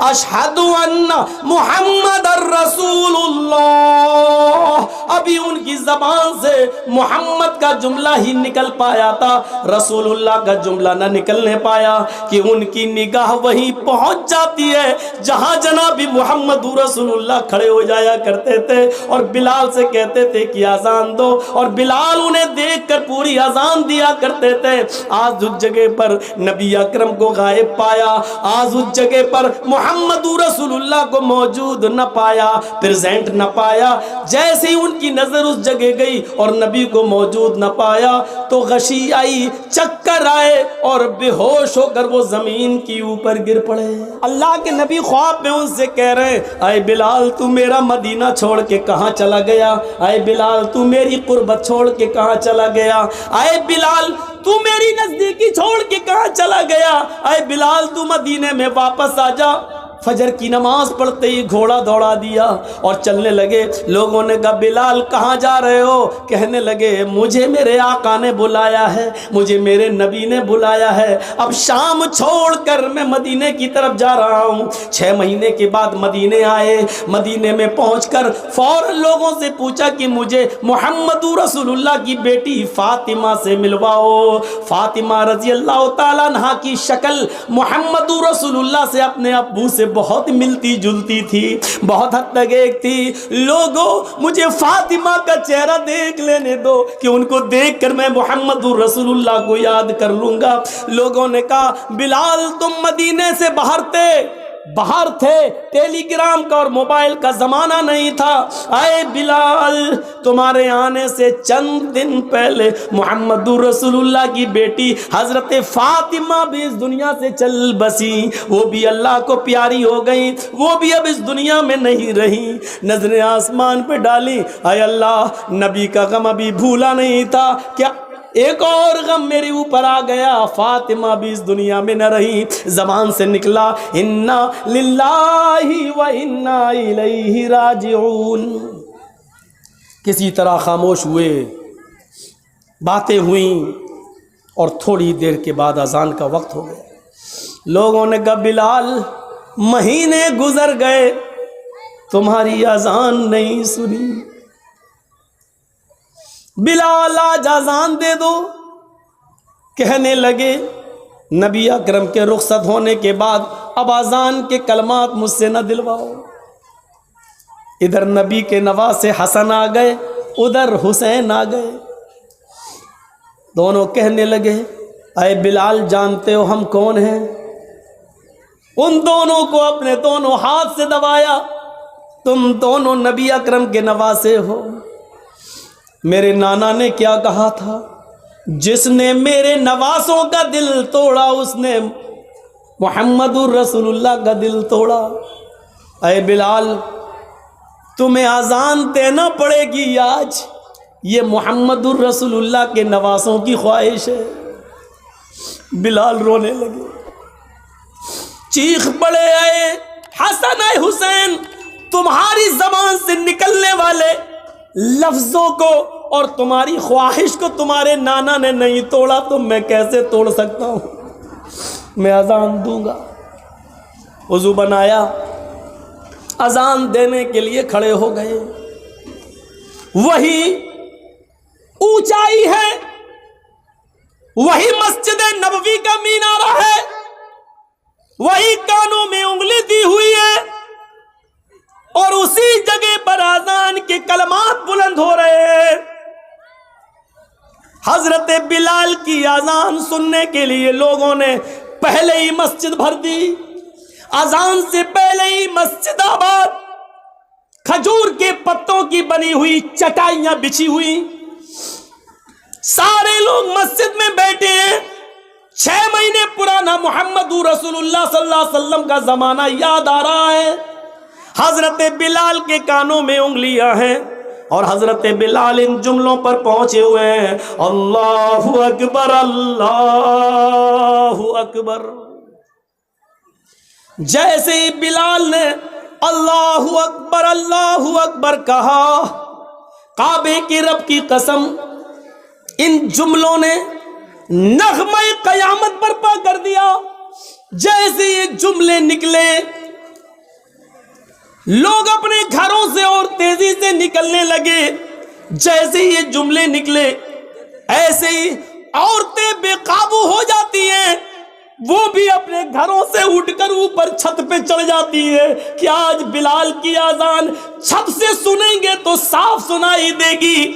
اشہدو ان محمد الرسول اللہ، ابھی ان کی زبان سے محمد کا جملہ ہی نکل پایا تھا، رسول اللہ کا جملہ نہ نکلنے پایا کہ ان کی نگاہ وہیں پہنچ جاتی ہے جہاں جناب محمد رسول اللہ کھڑے ہو جایا کرتے تھے اور بلال سے کہتے تھے کہ اذان دو، اور بلال انہیں دیکھ کر پوری اذان دیا کرتے تھے۔ آج اس جگہ پر نبی اکرم کو غائب پایا، آج اس جگہ پر محمد رسول اللہ کو موجود نہ پایا، پریزنٹ نہ پایا۔ جیسے ہی ان کی نظر اس جگہ گئی اور نبی کو موجود نہ پایا تو غشی آئی، چکر آئے اور بے ہوش ہو کر وہ زمین کی اوپر گر پڑے۔ اللہ کے نبی خواب میں ان سے کہہ رہے ہیں اے بلال تو میرا مدینہ چھوڑ کے کہاں چلا گیا، اے بلال تو میری قربت چھوڑ کے کہاں چلا گیا، اے بلال تو میری نزدیکی چھوڑ کے کہاں چلا گیا، اے بلال تو مدینے میں واپس آ جا۔ فجر کی نماز پڑھتے ہی گھوڑا دوڑا دیا اور چلنے لگے۔ لوگوں نے کہا بلال کہاں جا رہے ہو؟ کہنے لگے مجھے میرے آقا نے بلایا ہے، مجھے میرے نبی نے بلایا ہے، اب شام چھوڑ کر میں مدینے کی طرف جا رہا ہوں۔ 6 مہینے کے بعد مدینے آئے، مدینے میں پہنچ کر فوراً لوگوں سے پوچھا کہ مجھے محمد رسول اللہ کی بیٹی فاطمہ سے ملواؤ۔ فاطمہ رضی اللہ تعالیٰ عنہا کی شکل محمد رسول اللہ سے اپنے ابو سے بہت ملتی جلتی تھی، بہت حد تک ایک تھی۔ لوگوں مجھے فاطمہ کا چہرہ دیکھ لینے دو کہ ان کو دیکھ کر میں محمد رسول اللہ کو یاد کر لوں گا۔ لوگوں نے کہا بلال تم مدینے سے باہر تھے، ٹیلی گرام کا اور موبائل کا زمانہ نہیں تھا۔ اے بلال تمہارے آنے سے چند دن پہلے محمد رسول اللہ کی بیٹی حضرت فاطمہ بھی اس دنیا سے چل بسی، وہ بھی اللہ کو پیاری ہو گئی، وہ بھی اب اس دنیا میں نہیں رہی۔ نظریں آسمان پہ ڈالی، اے اللہ نبی کا غم ابھی بھولا نہیں تھا، کیا ایک اور غم میرے اوپر آ گیا، فاطمہ بھی اس دنیا میں نہ رہی۔ زبان سے نکلا انا للہ و انا الیہ راجعون۔ کسی طرح خاموش ہوئے، باتیں ہوئیں اور تھوڑی دیر کے بعد اذان کا وقت ہو گیا۔ لوگوں نے کہا بلال مہینے گزر گئے تمہاری اذان نہیں سنی، بلال آج اذان دے دو۔ کہنے لگے نبی اکرم کے رخصت ہونے کے بعد اب اذان کے کلمات مجھ سے نہ دلواؤ۔ ادھر نبی کے نواسے حسن آ گئے، ادھر حسین آ گئے، دونوں کہنے لگے اے بلال جانتے ہو ہم کون ہیں؟ ان دونوں کو اپنے دونوں ہاتھ سے دبایا، تم دونوں نبی اکرم کے نواسے ہو۔ میرے نانا نے کیا کہا تھا، جس نے میرے نواسوں کا دل توڑا اس نے محمد الرسول اللہ کا دل توڑا۔ اے بلال تمہیں اذان دینا پڑے گی آج، یہ محمد الرسول اللہ کے نواسوں کی خواہش ہے۔ بلال رونے لگے، چیخ پڑے اے حسن اے حسین، تمہاری زبان سے نکلنے والے لفظوں کو اور تمہاری خواہش کو تمہارے نانا نے نہیں توڑا تو میں کیسے توڑ سکتا ہوں؟ میں اذان دوں گا۔ وضو بنایا، اذان دینے کے لیے کھڑے ہو گئے۔ وہی اونچائی ہے، وہی مسجد نبوی کا مینارہ ہے، وہی کانوں میں انگلی دی ہوئی ہے اور اسی جگہ پر اذان کے کلمات بلند ہو رہے ہیں۔ حضرت بلال کی اذان سننے کے لیے لوگوں نے پہلے ہی مسجد بھر دی، اذان سے پہلے ہی مسجد آباد، کھجور کے پتوں کی بنی ہوئی چٹائیاں بچھی ہوئی، سارے لوگ مسجد میں بیٹھے ہیں۔ 6 مہینے پرانا محمد رسول اللہ صلی اللہ علیہ وسلم کا زمانہ یاد آ رہا ہے۔ حضرت بلال کے کانوں میں انگلیاں ہیں اور حضرت بلال ان جملوں پر پہنچے ہوئے ہیں، اللہ اکبر اللہ اکبر۔ جیسے ہی بلال نے اللہ اکبر کہا، کعبے کے رب کی قسم ان جملوں نے نغمہ قیامت برپا کر دیا۔ جیسے یہ جملے نکلے لوگ اپنے گھروں سے اور تیزی سے نکلنے لگے. جیسے یہ جملے نکلے ایسے ہی عورتیں بے قابو ہو جاتی ہیں. وہ بھی اپنے گھروں سے اٹھ کر اوپر چھت پہ چڑھ جاتی ہے کہ آج بلال کی اذان چھت سے سنیں گے تو صاف سنائی دے گی.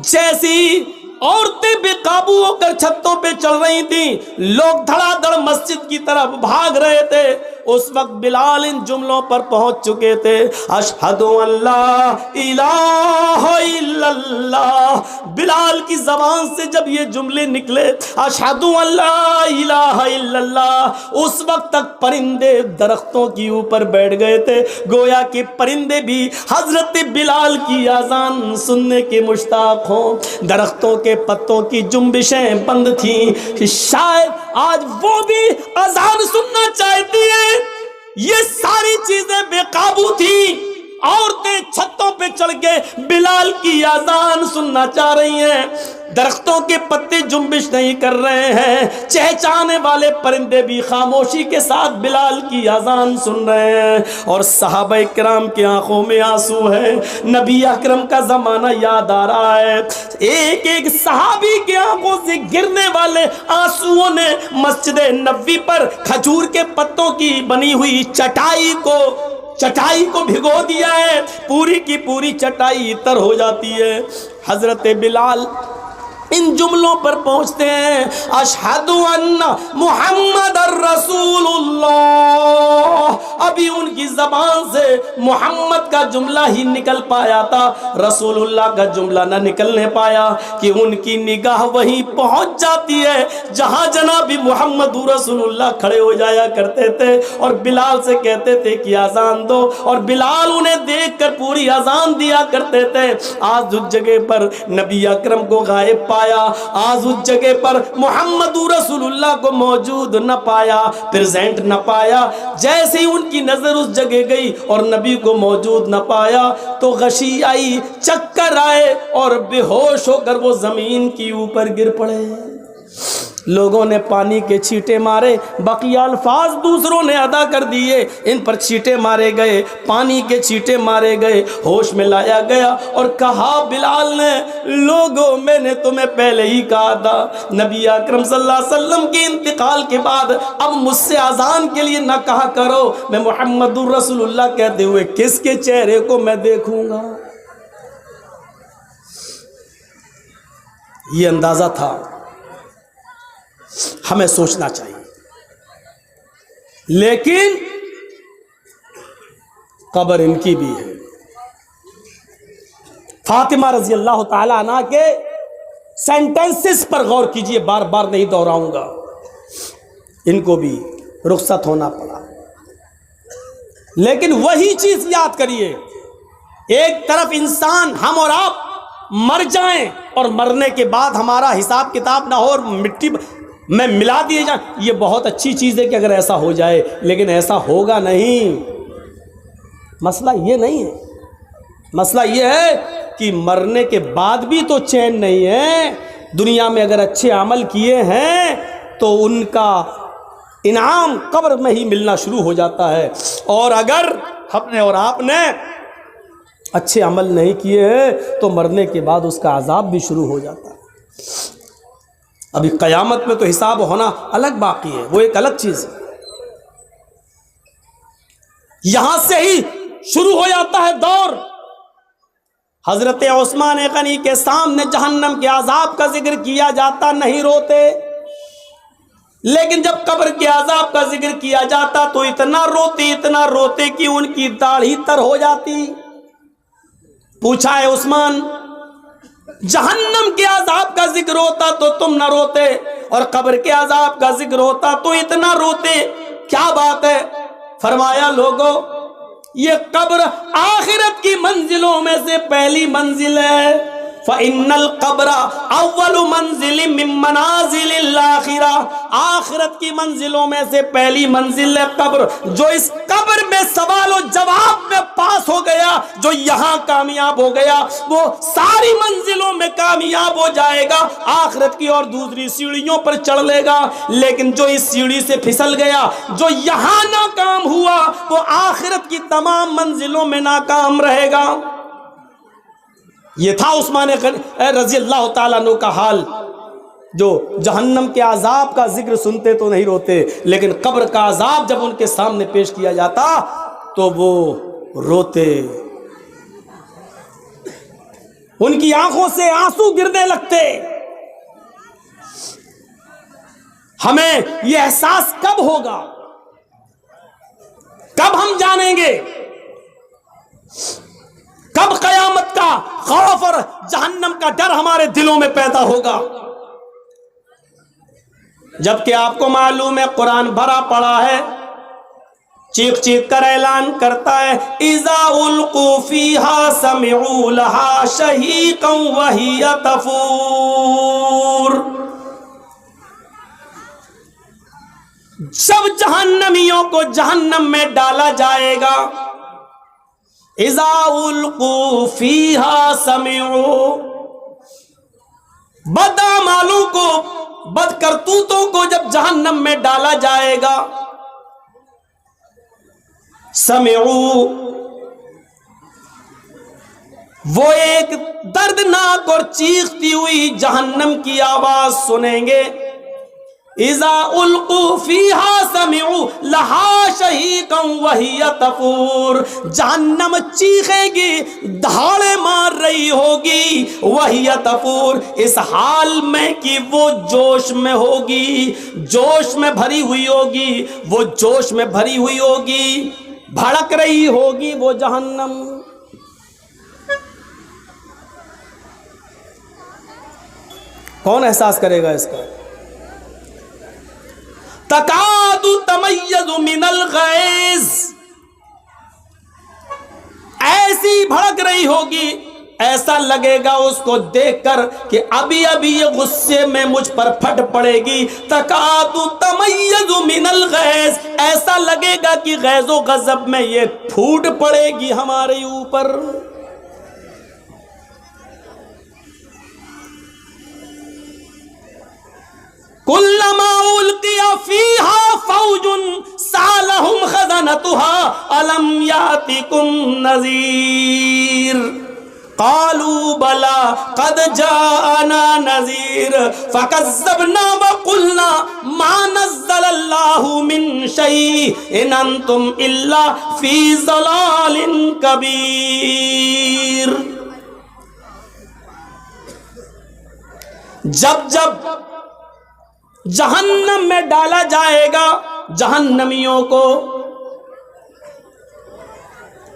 جیسی عورتیں بے قابو ہو کر چھتوں پہ چڑھ رہی تھیں، لوگ دھڑا دھڑ مسجد کی طرف بھاگ رہے تھے. اس وقت بلال ان جملوں پر پہنچ چکے تھے. اشہد ان لا الہ الا اللہ. بلال کی زبان سے جب یہ جملے نکلے اشہد ان لا الہ الا اللہ، اس وقت تک پرندے درختوں کے اوپر بیٹھ گئے تھے. گویا کہ پرندے بھی حضرت بلال کی اذان سننے کے مشتاق ہوں. درختوں کے پتوں کی جنبشیں بند تھیں کہ شاید آج وہ بھی اذان سننا چاہتی ہیں. یہ ساری چیزیں بے قابو تھیں. عورتیں چھتوں پہ چڑھ کے بلال کی اذان سننا چاہ رہی ہیں. درختوں کے پتے جنبش نہیں کر رہے ہیں. چہچانے والے پرندے بھی خاموشی کے ساتھ بلال کی اذان سن رہے ہیں. اور صحابہ کرام کی آنکھوں میں آنسو ہے. نبی اکرم کا زمانہ یاد آ رہا ہے. ایک ایک صحابی کی آنکھوں سے گرنے والے آنسوؤں نے مسجد نبوی پر کھجور کے پتوں کی بنی ہوئی چٹائی کو بھگو دیا ہے. پوری کی پوری چٹائی تر ہو جاتی ہے. حضرت بلال ان جملوں پر پہنچتے ہیں اشہد ان محمد الرسول اللہ. ابھی ان کی زبان سے محمد کا جملہ ہی نکل پایا تھا، رسول اللہ کا جملہ نہ نکلنے پایا کہ ان کی نگاہ وہیں پہنچ جاتی ہے جہاں جناب محمد رسول اللہ کھڑے ہو جایا کرتے تھے اور بلال سے کہتے تھے کہ اذان دو، اور بلال انہیں دیکھ کر پوری اذان دیا کرتے تھے. آج اس جگہ پر نبی اکرم کو غائب پایا، آج اس جگہ پر محمد رسول اللہ کو موجود نہ پایا، پریزنٹ نہ پایا. جیسے ہی ان کی نظر اس جگہ گئی اور نبی کو موجود نہ پایا تو غشی آئی، چکر آئے اور بے ہوش ہو کر وہ زمین کی اوپر گر پڑے. لوگوں نے پانی کے چھینٹے مارے، بقیہ الفاظ دوسروں نے ادا کر دیے. ان پر چھینٹے مارے گئے، پانی کے چھینٹے مارے گئے، ہوش میں لایا گیا اور کہا بلال نے، لوگوں میں نے تمہیں پہلے ہی کہا تھا نبی اکرم صلی اللہ علیہ وسلم کے انتقال کے بعد اب مجھ سے اذان کے لیے نہ کہا کرو. میں محمد رسول اللہ کہتے ہوئے کس کے چہرے کو میں دیکھوں گا؟ یہ اندازہ تھا. ہمیں سوچنا چاہیے. لیکن قبر ان کی بھی ہے. فاطمہ رضی اللہ تعالی عنہ کے سینٹنسز پر غور کیجئے، بار بار نہیں دہراؤں گا. ان کو بھی رخصت ہونا پڑا. لیکن وہی چیز یاد کریے، ایک طرف انسان ہم اور آپ مر جائیں اور مرنے کے بعد ہمارا حساب کتاب نہ ہو اور مٹی میں ملا دیے جائیں، یہ بہت اچھی چیز ہے کہ اگر ایسا ہو جائے، لیکن ایسا ہوگا نہیں. مسئلہ یہ نہیں ہے. مسئلہ یہ ہے کہ مرنے کے بعد بھی تو چین نہیں ہے. دنیا میں اگر اچھے عمل کیے ہیں تو ان کا انعام قبر میں ہی ملنا شروع ہو جاتا ہے، اور اگر ہم نے اور آپ نے اچھے عمل نہیں کیے ہیں تو مرنے کے بعد اس کا عذاب بھی شروع ہو جاتا ہے. ابھی قیامت میں تو حساب ہونا الگ باقی ہے، وہ ایک الگ چیز ہے. یہاں سے ہی شروع ہو جاتا ہے دور. حضرت عثمان غنی کے سامنے جہنم کے عذاب کا ذکر کیا جاتا نہیں روتے، لیکن جب قبر کے عذاب کا ذکر کیا جاتا تو اتنا روتے کہ ان کی داڑھی تر ہو جاتی. پوچھا ہے عثمان، جہنم کے عذاب کا ذکر ہوتا تو تم نہ روتے، اور قبر کے عذاب کا ذکر ہوتا تو اتنا روتے، کیا بات ہے؟ فرمایا لوگوں، یہ قبر آخرت کی منزلوں میں سے پہلی منزل ہے. فَإِنَّ الْقَبْرَ أَوَّلُ مَنزِلٍ مِّن مَّنَازِلِ الْآخِرَةِ. آخرت کی منزلوں میں سے پہلی منزل ہے قبر. جو اس قبر میں سوال و جواب میں پاس ہو گیا، جو یہاں کامیاب ہو گیا وہ ساری منزلوں میں کامیاب ہو جائے گا، آخرت کی اور دوسری سیڑھیوں پر چڑھ لے گا۔ لیکن جو اس سیڑھی سے پھسل گیا، جو یہاں ناکام ہوا، وہ آخرت کی تمام منزلوں میں ناکام رہے گا۔ یہ تھا عثمان رضی اللہ تعالیٰ عنہ کا حال، جو جہنم کے عذاب کا ذکر سنتے تو نہیں روتے، لیکن قبر کا عذاب جب ان کے سامنے پیش کیا جاتا تو وہ روتے، ان کی آنکھوں سے آنسو گرنے لگتے۔ ہمیں یہ احساس کب ہوگا، کب ہم جانیں گے، کب قیامت کا خوف اور جہنم کا ڈر ہمارے دلوں میں پیدا ہوگا؟ جبکہ آپ کو معلوم ہے قرآن بھرا پڑا ہے، چیخ چیخ کر اعلان کرتا ہے اذا القوا فیہا سمعوا لہا شہیقا وہی تفور۔ جب جہنمیوں کو جہنم میں ڈالا جائے گا، اذا القوا فیہا سمعوا، بدعمالوں کو، بد کرتوتوں کو جب جہنم میں ڈالا جائے گا، سمعوا، وہ ایک دردناک اور چیختی ہوئی جہنم کی آواز سنیں گے، اذا القوا فیہا سمعوا لہا شہیقا وہی تفور، جہنم چیخے گی، دھاڑے مار رہی ہوگی، وہی تفور، اس حال میں کہ وہ جوش میں ہوگی، جوش میں بھری ہوئی ہوگی، وہ جوش میں بھری ہوئی ہوگی، بھڑک رہی ہوگی وہ جہنم۔ کون احساس کرے گا اس کا؟ تکاد تمیز من الغیظ، ایسی بھڑک رہی ہوگی، ایسا لگے گا اس کو دیکھ کر کہ ابھی ابھی یہ غصے میں مجھ پر پھٹ پڑے گی۔ تکاد تمیز من الغیظ، ایسا لگے گا کہ غیظ و غضب میں یہ پھوٹ پڑے گی ہمارے اوپر۔ کلما القی فیہا فوج سالہم خزنتها الم یاتکم نذیر قالوا بلى قد جاءنا نذیر فکذبنا وقلنا ما نزل اللہ من شیء ان انتم الا فی ضلال کبیر۔ جب جب جہنم میں ڈالا جائے گا جہنمیوں کو،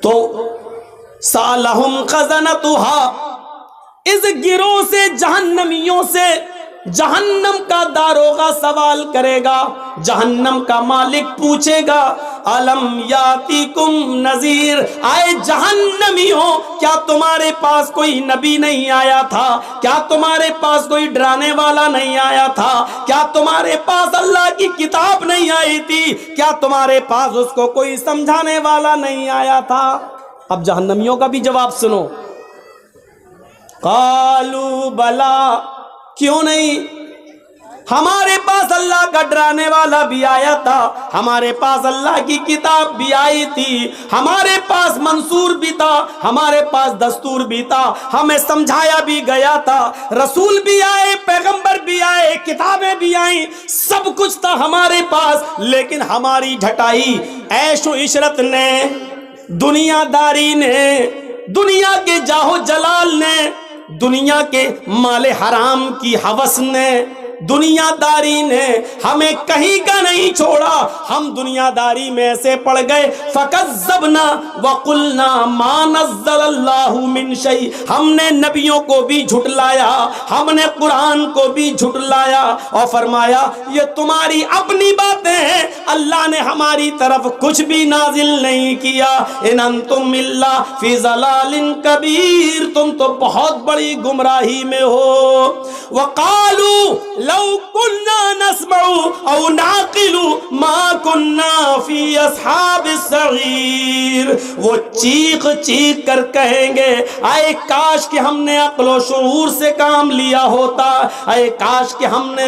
تو سالہم خزنتها، اس گروہ سے جہنمیوں سے جہنم کا داروغہ سوال کرے گا، جہنم کا مالک پوچھے گا الم یاتیکم نذیر، آئے جہنمیوں کیا تمہارے پاس کوئی نبی نہیں آیا تھا؟ کیا تمہارے پاس کوئی ڈرانے والا نہیں آیا تھا؟ کیا تمہارے پاس اللہ کی کتاب نہیں آئی تھی؟ کیا تمہارے پاس اس کو کوئی سمجھانے والا نہیں آیا تھا؟ اب جہنمیوں کا بھی جواب سنو، قالوا بلا، کیوں نہیں، ہمارے پاس اللہ کا ڈرانے والا بھی آیا تھا، ہمارے پاس اللہ کی کتاب بھی آئی تھی، ہمارے پاس منصور بھی تھا، ہمارے پاس دستور بھی تھا، ہمیں سمجھایا بھی گیا تھا، رسول بھی آئے، پیغمبر بھی آئے، کتابیں بھی آئیں، سب کچھ تھا ہمارے پاس، لیکن ہماری ڈھٹائی عیش و عشرت نے، دنیا داری نے، دنیا کے جاہو جلال نے، دنیا کے مال حرام کی ہوس نے، دنیا داری نے ہمیں کہیں کا نہیں چھوڑا، ہم دنیا داری میں ایسے پڑ گئے، فکذبنا وقلنا ما نزل اللہ من شیء، ہم نے نبیوں کو بھی جھٹلایا، ہم نے قرآن کو بھی جھٹلایا اور فرمایا یہ تمہاری اپنی باتیں ہیں، اللہ نے ہماری طرف کچھ بھی نازل نہیں کیا، ان انتم الا فی ضلال کبیر، تم تو بہت بڑی گمراہی میں ہو۔ وقالوا لو كنا نسمع او نعقل ما كنا في اصحاب السعیر، وہ چیخ چیخ کر کہیں گے اے کاش کہ ہم نے عقل و شعور سے کام لیا ہوتا، اے کاش کہ ہم نے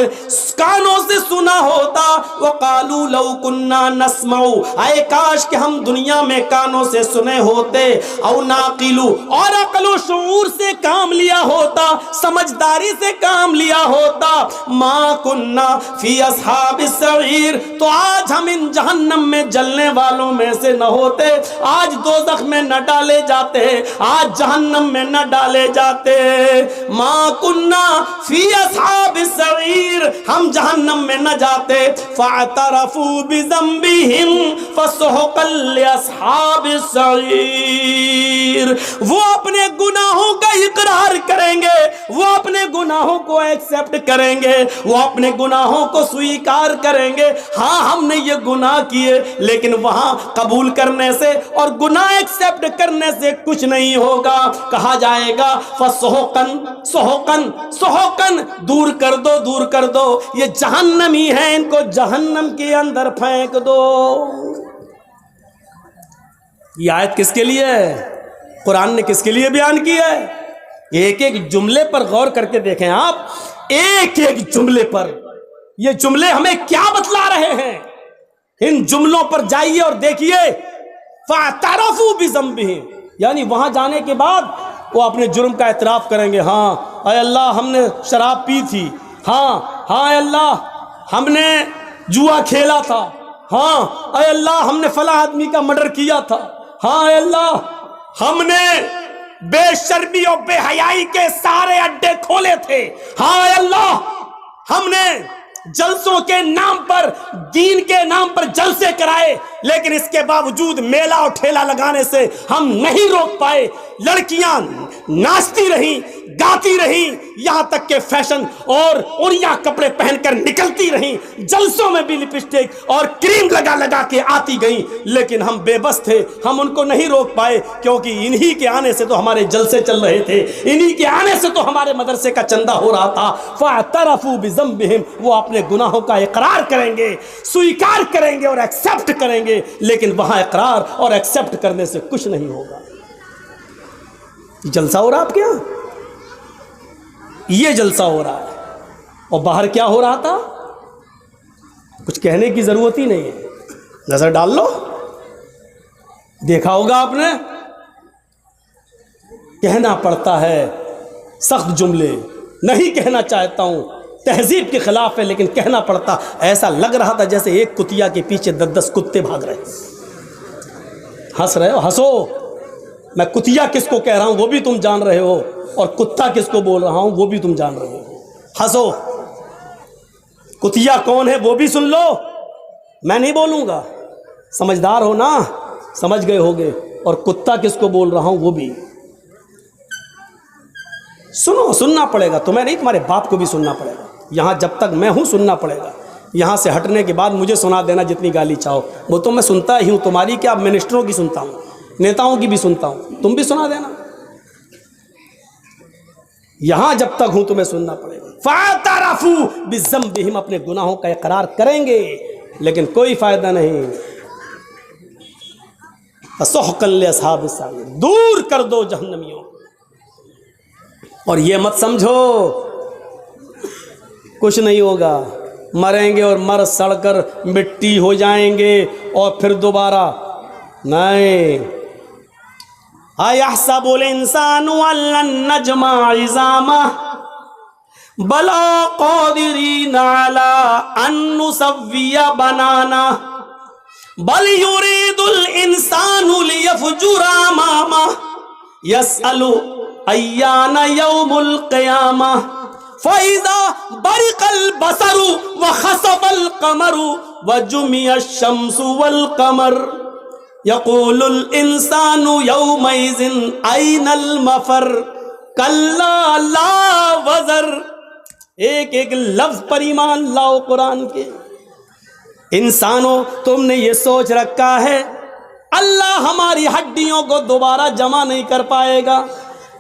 کانوں سے سنا ہوتا۔ وقالوا لو كنا نسمع، اے کاش کہ ہم دنیا میں کانوں سے سنے ہوتے، او ناقل، اور عقل و شعور سے کام لیا ہوتا، سمجھداری سے کام لیا ہوتا، ما کننا فی اصحاب السعیر، تو آج ہم ان جہنم میں جلنے والوں میں سے نہ ہوتے، آج دوزخ میں نہ ڈالے جاتے، آج جہنم میں نہ ڈالے جاتے۔ ما کننا فی اصحاب السعیر، ہم جہنم میں نہ جاتے۔ فاعترفوا بذنبہم فسحقا لاصحاب السعیر، وہ اپنے گناہوں کا اقرار کریں گے، وہ اپنے گناہوں کو ایکسپٹ کریں گے، وہ اپنے گناہوں کو سویکار کریں گے۔ ہاں ہم نے یہ گناہ کیے، لیکن وہاں قبول کرنے سے اور گناہ ایکسپٹ کرنے سے کچھ نہیں ہوگا۔ کہا جائے گا فسحقن سحقن سحقن، دور کر دو دور کر دو، یہ جہنمی ہیں، ان کو جہنم کے اندر پھینک دو۔ یہ آیت کس کے لیے ہے؟ قرآن نے کس کے لیے بیان کی ہے؟ ایک ایک جملے پر غور کر کے دیکھیں آپ، ایک ایک جملے پر یہ جملے ہمیں کیا بتلا رہے ہیں۔ ان جملوں پر جائیے اور دیکھیے، فاعترفوا بذنبہم، یعنی وہاں جانے کے بعد وہ اپنے جرم کا اعتراف کریں گے۔ ہاں اے اللہ ہم نے شراب پی تھی، ہاں اے اللہ ہم نے جوا کھیلا تھا، ہاں اے اللہ ہم نے فلاں آدمی کا مرڈر کیا تھا، ہاں اے اللہ ہم نے بے شرمی اور بے حیائی کے سارے اڈے کھولے تھے، ہاں اے اللہ ہم نے جلسوں کے نام پر، دین کے نام پر جلسے کرائے، لیکن اس کے باوجود میلہ اور ٹھیلا لگانے سے ہم نہیں روک پائے۔ لڑکیاں ناچتی رہیں، گاتی رہیں، یہاں تک کہ فیشن اور اڑیا کپڑے پہن کر نکلتی رہیں، جلسوں میں بھی لپسٹک اور کریم لگا لگا کے آتی گئیں، لیکن ہم بے بس تھے، ہم ان کو نہیں روک پائے، کیونکہ انہی کے آنے سے تو ہمارے جلسے چل رہے تھے، انہی کے آنے سے تو ہمارے مدرسے کا چندہ ہو رہا تھا۔ فاعترفوا بذنبہم، وہ اپنے گناہوں کا اقرار کریں گے، سویکار کریں گے اور ایکسپٹ کریں گے، لیکن وہاں اقرار اور ایکسپٹ کرنے سے کچھ نہیں ہوگا۔ جلسہ ہو رہا آپ کے یہاں؟ یہ جلسہ ہو رہا ہے، اور باہر کیا ہو رہا تھا؟ کچھ کہنے کی ضرورت ہی نہیں ہے، نظر ڈال لو، دیکھا ہوگا آپ نے، کہنا پڑتا ہے سخت جملے، نہیں کہنا چاہتا ہوں، تہذیب کے خلاف ہے، لیکن کہنا پڑتا۔ ایسا لگ رہا تھا جیسے ایک کتیا کے پیچھے 10 کتے بھاگ رہے ہیں۔ ہنس رہے ہو؟ ہنسو، میں کتیا کس کو کہہ رہا ہوں وہ بھی تم جان رہے ہو، اور کتا کس کو بول رہا ہوں وہ بھی تم جان رہے ہو۔ ہنسو، کتیا کون ہے وہ بھی سن لو، میں نہیں بولوں گا، سمجھدار ہو نا، سمجھ گئے ہوگے، اور کتا کس کو بول رہا ہوں وہ بھی سنو، سننا پڑے گا، تمہیں نہیں، تمہارے باپ کو بھی سننا پڑے گا، یہاں جب تک میں ہوں سننا پڑے گا، یہاں سے ہٹنے کے بعد مجھے سنا دینا جتنی گالی چاہو، وہ تو میں سنتا ہی ہوں، تمہاری کیا، منسٹروں کی سنتا ہوں، نیتاؤں کی بھی سنتا ہوں، تم بھی سنا دینا، یہاں جب تک ہوں تمہیں سننا پڑے گا۔ فاعترفوا بذنبہم، اپنے گناہوں کا اقرار کریں گے، لیکن کوئی فائدہ نہیں۔ فسحقا لاصحاب السعیر، دور کر دو جہنمیوں۔ اور یہ مت سمجھو کچھ نہیں ہوگا، مریں گے اور مر سڑ کر مٹی ہو جائیں گے اور پھر دوبارہ نہیں۔ اَيَحْسَبُ الْإِنسَانُ أَن لَّن نَّجْمَعَ عِظَامَهُ بَلَىٰ قَادِرِينَ عَلَىٰ أَن نُّسَوِّيَ بَنَانَهُ بَلْ يُرِيدُ الْإِنسَانُ لِيَفْجُرَ أَمَامَهُ يَسْأَلُ أَيَّانَ يَوْمُ الْقِيَامَةِ فَإِذَا بَرِقَ الْبَصَرُ وَخَسَفَ الْقَمَرُ وَجُمِعَ الشَّمْسُ وَالْقَمَرُ يَقُولُ الْإِنسَانُ يَوْمَئِذٍ أَيْنَ الْمَفَرُّ كَلَّا لَا وَزَرَ۔ ایک ایک لفظ پر ایمان لاؤ قرآن کے۔ انسانوں، تم نے یہ سوچ رکھا ہے اللہ ہماری ہڈیوں کو دوبارہ جمع نہیں کر پائے گا،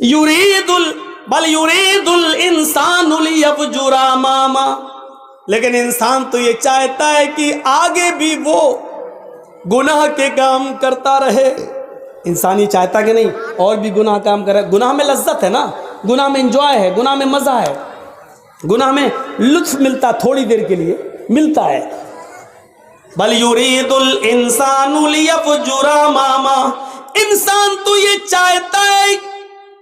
بل یرید الانسان لیفجر اماما، لیکن انسان تو یہ چاہتا ہے کہ آگے بھی وہ گناہ کے کام کرتا رہے۔ انسان یہ چاہتا کہ نہیں اور بھی گناہ کام کرے؟ گناہ میں لذت ہے نا، گناہ میں انجوائے ہے، گناہ میں مزہ ہے، گناہ میں لطف ملتا، تھوڑی دیر کے لیے ملتا ہے۔ بل یرید الانسان لیفجر اماما، انسان تو یہ چاہتا ہے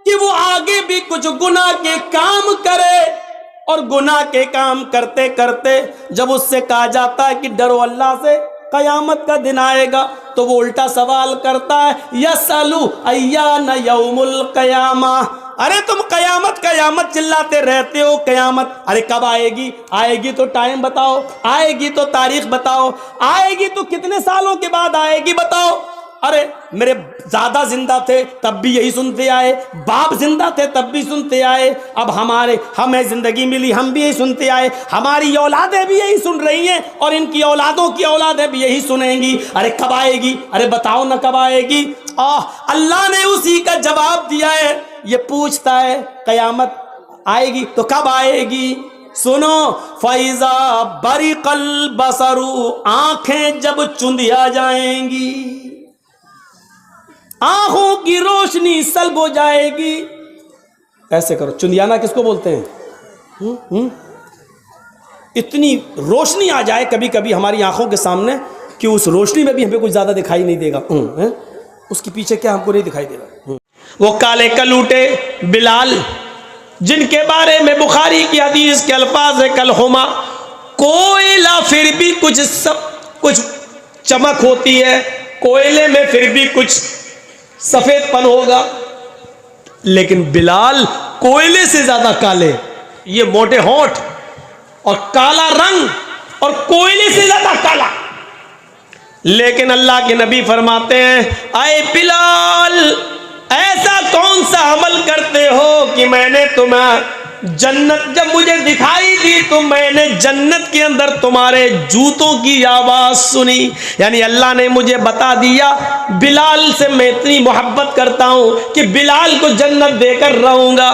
کہ وہ آگے بھی کچھ گناہ کے کام کرے، اور گناہ کے کام کرتے کرتے جب اس سے کہا جاتا ہے کہ ڈرو اللہ سے، قیامت کا دن آئے گا، تو وہ الٹا سوال کرتا ہے یسألو ایان یوم القیامہ، ارے تم قیامت قیامت چلاتے رہتے ہو، قیامت ارے کب آئے گی؟ آئے گی تو ٹائم بتاؤ، آئے گی تو تاریخ بتاؤ، آئے گی تو کتنے سالوں کے بعد آئے گی بتاؤ۔ ارے میرے دادا زندہ تھے تب بھی یہی سنتے آئے، باپ زندہ تھے تب بھی سنتے آئے، اب ہمیں زندگی ملی ہم بھی یہی سنتے آئے، ہماری اولادیں بھی یہی سن رہی ہیں، اور ان کی اولادوں کی اولادیں بھی یہی سنیں گی۔ ارے کب آئے گی؟ ارے بتاؤ نہ کب آئے گی؟ اللہ نے اسی کا جواب دیا ہے۔ یہ پوچھتا ہے قیامت آئے گی تو کب آئے گی؟ سنو، فَإِذَا بَرِقَ الْبَصَرُ، آنکھیں جب چندیا جائیں گی، آنکھوں کی روشنی سلب ہو جائے گی۔ ایسے کرو، چندیانا کس کو بولتے ہیں؟ اتنی روشنی آ جائے کبھی کبھی ہماری آنکھوں کے سامنے کہ اس روشنی میں بھی ہمیں کچھ زیادہ دکھائی نہیں دے گا، اس کے پیچھے کیا ہم کو نہیں دکھائی دے گا۔ وہ کالے کلوٹے بلال، جن کے بارے میں بخاری کی حدیث کے الفاظ ہے کلہما، کوئلہ پھر بھی کچھ چمک ہوتی ہے، کوئلے میں پھر بھی کچھ سفید پن ہوگا، لیکن بلال کوئلے سے زیادہ کالے، یہ موٹے ہونٹ اور کالا رنگ اور کوئلے سے زیادہ کالا۔ لیکن اللہ کے نبی فرماتے ہیں اے بلال، ایسا کون سا عمل کرتے ہو کہ میں نے تمہیں جنت، جب مجھے دکھائی دی تو میں نے جنت کے اندر تمہارے جوتوں کی آواز سنی، یعنی اللہ نے مجھے بتا دیا بلال سے میں اتنی محبت کرتا ہوں کہ بلال کو جنت دے کر رہوں گا۔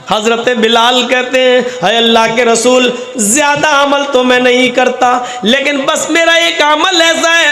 حضرت بلال کہتے ہیں اے اللہ کے رسول، زیادہ عمل تو میں نہیں کرتا، لیکن بس میرا ایک عمل ایسا ہے،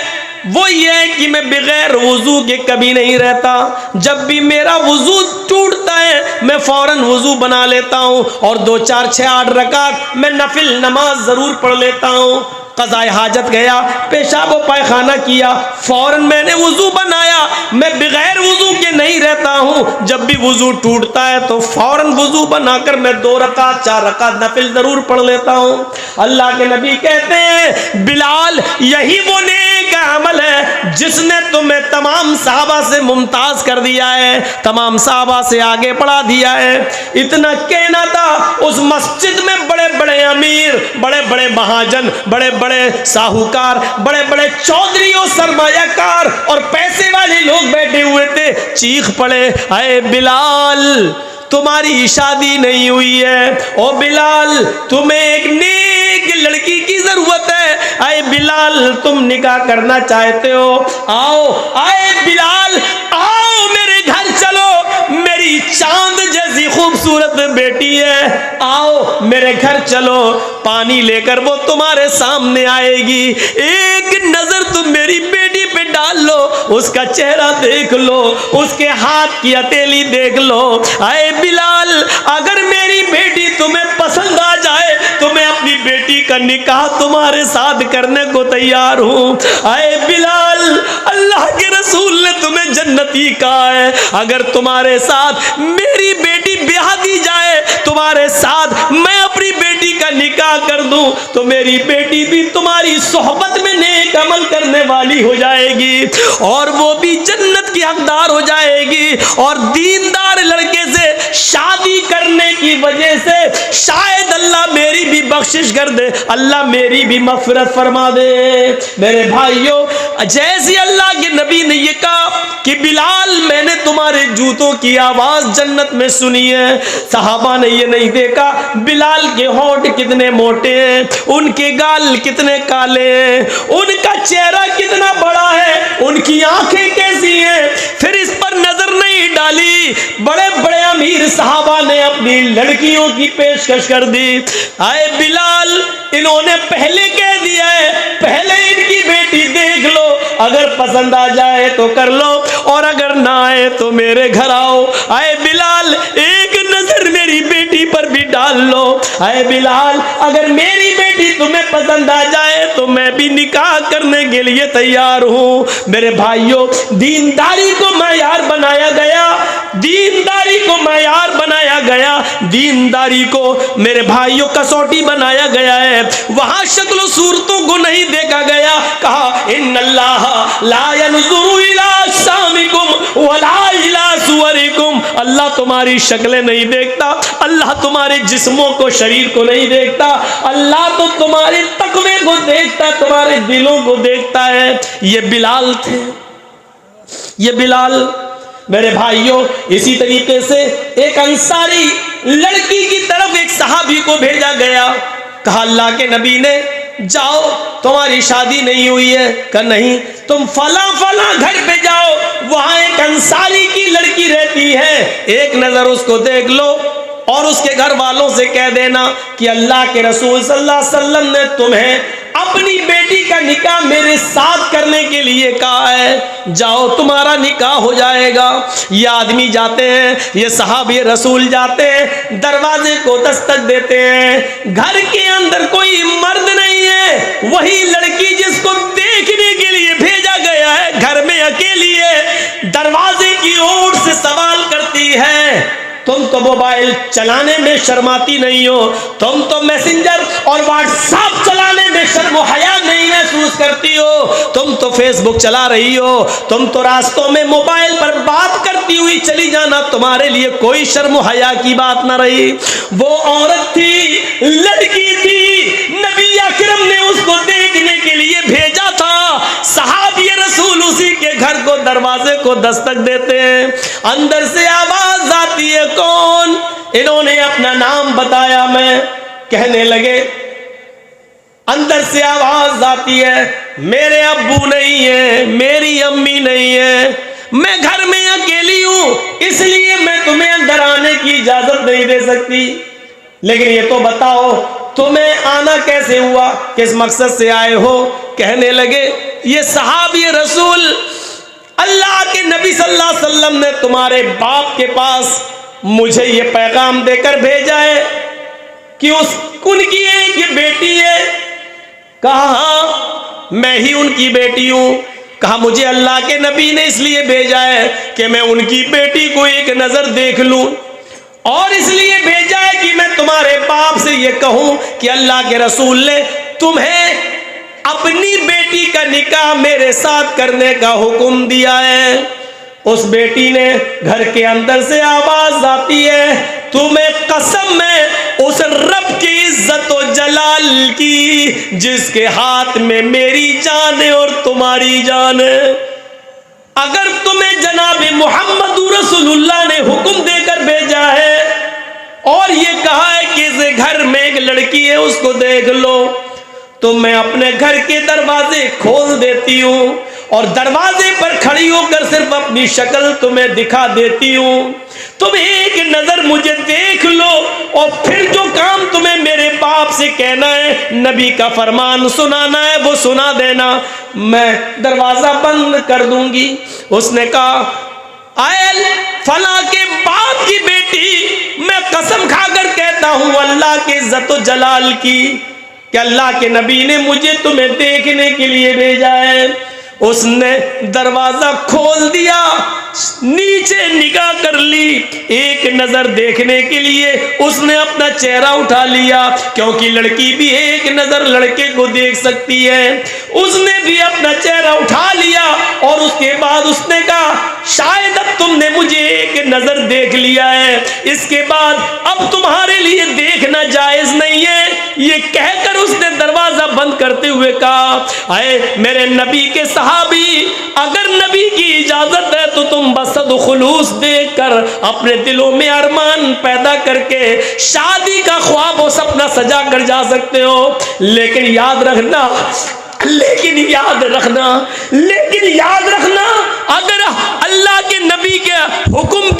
وہ یہ ہے کہ میں بغیر وضو کے کبھی نہیں رہتا، جب بھی میرا وضو ٹوٹتا ہے میں فوراً وضو بنا لیتا ہوں، اور 2 4 6 8 رکعت میں نفل نماز ضرور پڑھ لیتا ہوں۔ قضاء حاجت گیا، پیشاب و پائخانہ کیا، فوراً میں نے وضو بنایا، میں بغیر وضو کے نہیں رہتا ہوں، جب بھی وضو ٹوٹتا ہے تو فوراً وضو بنا کر میں 2 رکعت 4 رکعت نفل ضرور پڑھ لیتا ہوں۔ اللہ کے نبی کہتے ہیں بلال، یہی وہ نیک عمل ہے جس نے تمہیں تمام صحابہ سے ممتاز کر دیا ہے، تمام صحابہ سے آگے بڑھا دیا ہے۔ اتنا کہنا تھا، اس مسجد میں بڑے بڑے امیر، بڑے بڑے مہاجن، بڑے بڑے ساہوکار، بڑے بڑے چودھری اور سرمایہ کار اور پیسے والے لوگ بیٹھے ہوئے تھے، چیخ پڑے اے بلال، تمہاری شادی نہیں ہوئی ہے، او بلال تمہیں ایک نیک لڑکی کی ضرورت ہے، اے بلال تم نکاح کرنا چاہتے ہو، آؤ اے بلال آؤ میرے گھر چلو، میری چاند جیسی خوبصورت بیٹی ہے، آؤ میرے گھر چلو، پانی لے کر وہ تمہارے سامنے آئے گی، ایک نظر تم میری بیٹی پہ ڈال لو، اس کا چہرہ دیکھ لو، اس کے ہاتھ کی ہتھیلی دیکھ لو، اے بلال اگر میری بیٹی تمہیں پسند آ جائے تو میں اپنی بیٹی کا نکاح تمہارے ساتھ کرنے کو تیار ہوں۔ اے بلال، اللہ کے رسول نے تمہیں جنتی کہا ہے، اگر تمہارے ساتھ میری بیٹی بیاہ دی جائے، تمہارے ساتھ میں اپنی بیٹی کا نکاح کر دوں تو میری بیٹی بھی تمہاری صحبت میں نیک عمل کرنے والی ہو جائے گی، اور وہ بھی جنت کی حقدار ہو جائے گی، اور دیندار لڑکے سے شادی کرنے کی وجہ سے شاید اللہ میری بھی بخشش کر دے، اللہ میری بھی مغفرت فرما دے۔ میرے بھائیوں، جیسے اللہ کے نبی نے یہ کہا کہ بلال میں نے تمہارے جوتوں کی آواز جنت میں سنی ہے، صحابہ نے یہ نہیں دیکھا بلال کے ہونٹ کتنے موٹے ہیں، ان کے گال کتنے کالے ہیں، ان کا چہرہ کتنا بڑا ہے، ان کی آنکھیں کیسی ہیں، پھر اس پر نظر نہیں ڈالی. بڑے بڑے امیر صحابہ نے اپنی لڑکیوں کی پیشکش کر دی. آئے بلال, انہوں نے پہلے کہہ دیا ہے پہلے ان کی بیٹی دیکھ لو, اگر پسند آ جائے تو کر لو اور اگر نہ آئے تو میرے گھر آؤ. آئے بلال, ایک نظر میری بیٹی پر بھی ڈال لو. آئے بلال, اگر میری بیٹی تمہیں پسند آ جائے تو میں بھی نکاح کرنے کے لیے تیار ہوں. میرے بھائیوں, دینداری کو معیار بنایا گیا, دینداری کو معیار بنایا گیا, دینداری کو میرے بھائیوں کسوٹی بنایا گیا ہے. وہاں شکل و صورتوں کو نہیں دیکھا گیا. کہا ان اللہ لا ينظر الى اجسامکم ولا الى صورکم, اللہ تمہاری شکلیں نہیں دیکھتا, اللہ تمہارے جسموں کو شریر کو نہیں دیکھتا, اللہ تو تمہارے تقوی کو دیکھتا, تمہارے دلوں کو دیکھتا ہے. یہ بلال تھے, یہ بلال. میرے بھائیوں, اسی طریقے سے ایک انصاری لڑکی کی طرف ایک صحابی کو بھیجا گیا. کہا اللہ کے نبی نے جاؤ, تمہاری شادی نہیں ہوئی ہے؟ کہ نہیں. تم فلاں فلاں گھر پہ جاؤ, وہاں ایک انصاری کی لڑکی رہتی ہے, ایک نظر اس کو دیکھ لو اور اس کے گھر والوں سے کہہ دینا کہ اللہ کے رسول صلی اللہ علیہ وسلم نے تمہیں اپنی بیٹی کا نکاح میرے ساتھ کرنے کے لیے کہا ہے, جاؤ تمہارا نکاح ہو جائے گا. یہ آدمی جاتے ہیں, یہ صحابی رسول جاتے ہیں, دروازے کو دستک دیتے ہیں, گھر کے اندر کوئی مرد نہیں ہے, وہی لڑکی جس کو دیکھنے کے لیے بھیجا گیا ہے گھر میں اکیلی ہے. دروازے کی اوٹ سے سوال کرتی ہے, تم تو موبائل چلانے میں شرماتی نہیں ہو, تم تو میسنجر اور واٹس ایپ چلانے میں شرم و حیا نہیں محسوس کرتی ہو, تم تو فیس بک چلا رہی ہو, تم تو راستوں میں موبائل پر بات کرتی ہوئی چلی جانا تمہارے لیے کوئی شرم و حیا کی بات نہ رہی. وہ عورت تھی, لڑکی تھی, نبی اکرم نے اس کو دیکھنے کے لیے بھیجا تھا. صحابی رسول اسی کے گھر کو دروازے کو دستک دیتے ہیں, اندر سے آواز آتی ہے کون؟ انہوں نے اپنا نام بتایا, میں کہنے لگے, اندر سے آواز آتی ہے میرے ابو نہیں ہے, میری امی نہیں ہے, میں گھر میں اکیلی ہوں, اس لیے میں تمہیں اندر آنے کی اجازت نہیں دے سکتی, لیکن یہ تو بتاؤ تمہیں آنا کیسے ہوا, کس مقصد سے آئے ہو؟ کہنے لگے یہ صحابی رسول اللہ کے نبی صلی اللہ علیہ وسلم نے تمہارے باپ کے پاس مجھے یہ پیغام دے کر بھیجا ہے کہ ان کی ایک یہ بیٹی ہے. کہا میں ہی ان کی بیٹی ہوں. کہا مجھے اللہ کے نبی نے اس لیے بھیجا ہے کہ میں ان کی بیٹی کو ایک نظر دیکھ لوں, اور اس لیے بھیجا ہے کہ میں تمہارے باپ سے یہ کہوں کہ اللہ کے رسول نے تمہیں اپنی بیٹی کا نکاح میرے ساتھ کرنے کا حکم دیا ہے. اس بیٹی نے گھر کے اندر سے آواز آتی ہے, تمہیں قسم ہے اس رب کی عزت و جلال کی جس کے ہاتھ میں میری جان ہے اور تمہاری جان ہے, اگر تمہیں جناب محمد رسول اللہ نے حکم دے کر بھیجا ہے اور یہ کہا ہے کہ اس گھر میں ایک لڑکی ہے اس کو دیکھ لو, تو میں اپنے گھر کے دروازے کھول دیتی ہوں اور دروازے پر کھڑی ہو کر صرف اپنی شکل تمہیں دکھا دیتی ہوں, تم ایک نظر مجھے دیکھ لو اور پھر جو کام تمہیں میرے باپ سے کہنا ہے, نبی کا فرمان سنانا ہے, وہ سنا دینا, میں دروازہ بند کر دوں گی. اس نے کہا آئل فلاں کے باپ کی بیٹی, میں قسم کھا کر کہتا ہوں اللہ کے عزت و جلال کی کہ اللہ کے نبی نے مجھے تمہیں دیکھنے کے لیے بھیجا ہے. اس نے دروازہ کھول دیا, نیچے نگاہ کر لی, ایک نظر دیکھنے کے لیے اس نے اپنا چہرہ اٹھا لیا, کیونکہ لڑکی بھی ایک نظر لڑکے کو دیکھ سکتی ہے. اس نے بھی اپنا چہرہ اٹھا لیا اور اس کے بعد اس نے کہا شاید اب تم نے مجھے ایک نظر دیکھ لیا ہے, اس کے بعد اب تمہارے لیے دیکھنا جائز نہیں ہے. یہ کہہ کر اس نے دروازہ بند کرتے ہوئے کہا اے میرے نبی کے صحابی, اگر نبی کی اجازت ہے تو تم بصد خلوص دیکھ کر اپنے دلوں میں ارمان پیدا کر کے شادی کا خواب و سپنا سجا کر جا سکتے ہو, لیکن یاد رکھنا اگر اللہ کے نبی کے حکم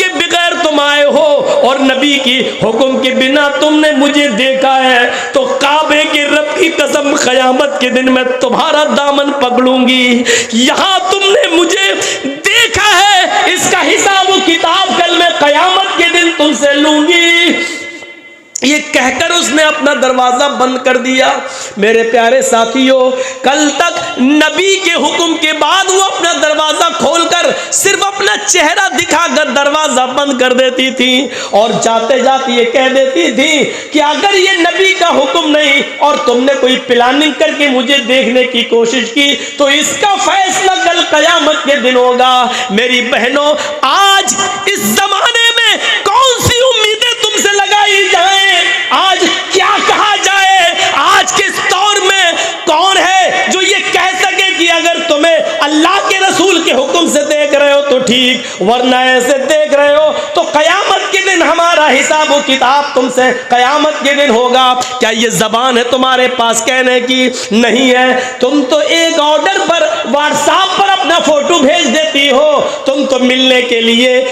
کی حکم کے بنا تم نے مجھے دیکھا ہے تو کعبے کے رب کی قسم قیامت کے دن میں تمہارا دامن پکڑوں گی. یہاں تم نے مجھے دیکھا ہے، اس کا حساب و کتاب کل میں قیامت کے دن تم سے لوں گی. یہ کہہ کر اس نے اپنا دروازہ بند کر دیا. میرے پیارے ساتھیوں، کل تک نبی کے حکم کے بعد وہ اپنا دروازہ کھول کر صرف اپنا چہرہ دکھا کر دروازہ بند کر دیتی تھی اور جاتے جاتے یہ کہہ دیتی تھی کہ اگر یہ نبی کا حکم نہیں اور تم نے کوئی پلاننگ کر کے مجھے دیکھنے کی کوشش کی تو اس کا فیصلہ کل قیامت کے دن ہوگا. میری بہنوں، آج اس زمانے میں کون سی امیدیں تم سے لگائی جائیں؟ آج کیا کہا جائے؟ آج کے دور میں کون ہے جو یہ کہہ سکے کہ اگر تمہیں اللہ کے رسول کے حکم سے دیکھ رہے ہو تو ٹھیک، ورنہ ایسے دیکھ رہے ہو تو قیامت کے دن ہمارا حساب و کتاب تم سے قیامت کے دن ہوگا. کیا یہ زبان ہے تمہارے پاس کہنے کی؟ نہیں ہے. تم تو ایک آرڈر پر واٹس ایپ پر اپنا فوٹو بھیج دیتی ہو. تم تو ملنے کے لیے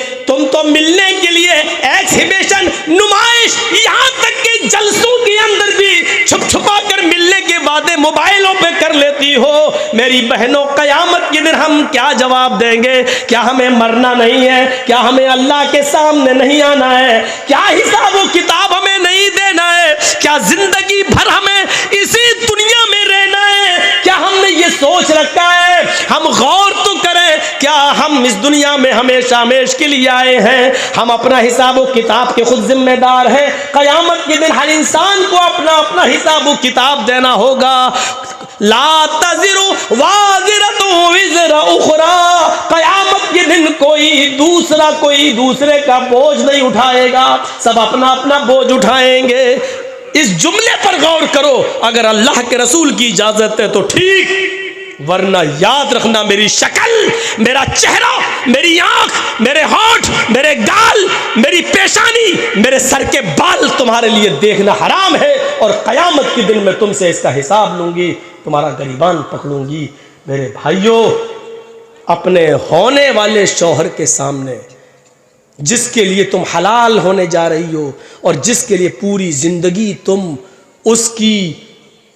ایکسیبیشن، نمائش، یہاں تک کہ جلسوں کے اندر بھی چھپ چھپا کر ملنے کے وعدے موبائلوں پہ کر لیتی ہو. میری بہنوں، قیامت کے دن ہم کیا جواب دیں گے؟ کیا ہمیں مرنا نہیں ہے؟ کیا ہمیں اللہ کے سامنے نہیں آنا ہے؟ کیا حساب و کتاب ہمیں نہیں دینا ہے؟ کیا زندگی بھر ہمیں اسی دنیا میں رہنا ہے؟ کیا ہم نے یہ سوچ رکھا ہے؟ ہم غور تو کریں، کیا ہم اس دنیا میں ہمیشہ ہمیش کے لیے آئے ہیں؟ ہم اپنا حساب و کتاب کے خود ذمہ دار ہیں. قیامت کے دن ہر انسان کو اپنا اپنا حساب و کتاب دینا ہوگا. لا تزر وازرۃ وزر اخری. قیامت کے دن کوئی دوسرے کا بوجھ نہیں اٹھائے گا، سب اپنا اپنا بوجھ اٹھائیں گے. اس جملے پر غور کرو. اگر اللہ کے رسول کی اجازت ہے تو ٹھیک، ورنہ یاد رکھنا میری شکل، میرا چہرہ، میری آنکھ، میرے ہونٹ، میرے گال، میری پیشانی، میرے سر کے بال تمہارے لیے دیکھنا حرام ہے. اور قیامت کے دن میں تم سے اس کا حساب لوں گی، تمہارا گریبان پکڑوں گی. میرے بھائیوں، اپنے ہونے والے شوہر کے سامنے، جس کے لیے تم حلال ہونے جا رہی ہو اور جس کے لیے پوری زندگی تم اس کی